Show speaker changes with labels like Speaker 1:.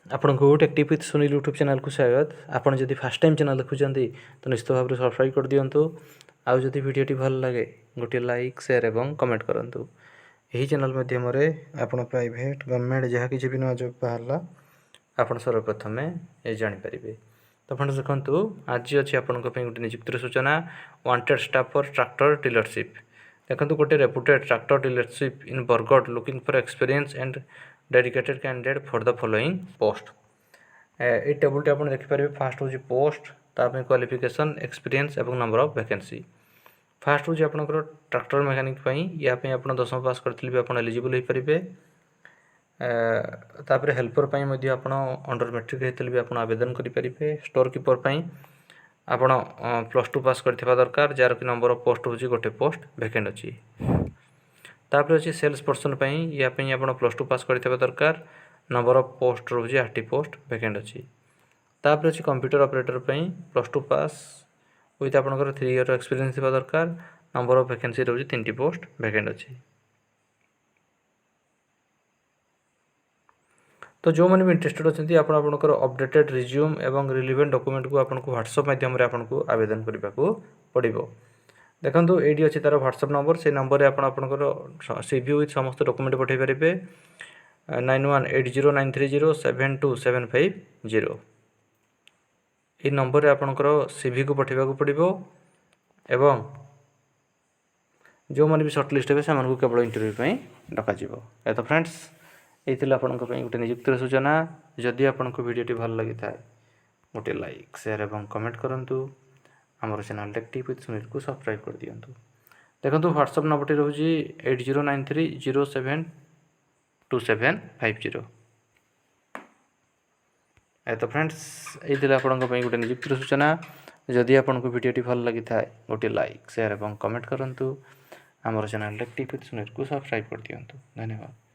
Speaker 1: आपको टेक्टिव with Sunil YouTube channel को स्वागत। आपड़ जब फास्ट टाइम चैनल देखुं तो निश्चित भाव में सब्सक्राइब कर दिंतु। आउ जदि वीडियोटी भल लगे गोटे लाइक शेयर एवं कमेंट करूँ। यही चैनल माध्यम आपण प्राइवेट गवर्नमेंट जहाँ किसी भी नया जॉब बाहर आप सर्वप्रथम ये जानीपर। तो फ्रेंड्स देखो आज अच्छी आपंक गोटे निजुक्तिर सूचना wanted staff for tractor dealership. देखो गोटे reputed tractor dealership in Bargarh looking for experience and dedicated candidate for the following post. ये टेबुलटी आप देखिपारे। फास्ट हूँ पोस्ट ताप क्वालिफिकेशन एक्सपीरियंस और नंबर ऑफ वैकेंसी। फास्ट हूँ आपंकर ट्रैक्टर मेकानिक या आप 10वीं पास करते भी आप एलिजिबल हो पारे। तापर हेल्पर आप अंडर मैट्रिक होते भी आप आवेदन करेंगे। स्टोर कीपर आपण +2 पास करथिबा दरकार जार कि नंबर ऑफ पोस्ट हूँ गोटे पोस्ट वैकेंट अच्छी। तापर अच्छी सेल्स पर्सन या आप +2 पास करथिबा दरकार नंबर ऑफ पोस्ट रोज 8 पोस्ट वैकेंट अच्छी। तापर अच्छी कंप्यूटर ऑपरेटर +2 पास विथ आपंकर 3 ईयर एक्सपीरियंस थी दरकार नंबर ऑफ वैकेंसी रोज 3 पोस्ट वैकेंट अच्छी। तो जो मैंने भी इंटरेस्टेड अच्छे आपंकर अपडेटेड रिज्यूम एवं रिलेवेंट डॉक्यूमेंट को आपको व्हाट्सएप माध्यम आपको आवेदन करने को पड़ो। देखो ये अच्छी तार व्हाट्सएप नंबर से नंबर आपंकर सीवी विथ समस्त डॉक्यूमेंट पठे पारे 918093072750 ये नंबर आपंकर सीवी को पठेबा पड़ो। एवं जो मैंने भी सर्टलिस्ट हे से केवल इंटरव्यू डक। तो फ्रेंड्स ये आपंक गोटे निजुक्तिर सूचना। जदि आपको वीडियोटी भल लगी था गोटे लाइक शेयर और कमेंट करूँ। आमर चैनल टेक्टिव विथ सुनील को सब्सक्राइब कर दिंतु। देखो व्हाट्सएप नंबर रोचे 8093072750। तो फ्रेंड्स ये आपंक गोटे निजुक्तिर सूचना। जदि आपको वीडियोटी भल लगी था गोटे लाइक शेयर और कमेंट करूँ। आमर चैनल टेक्टिव विथ सुनील को सब्सक्राइब कर दिंतु। धन्यवाद।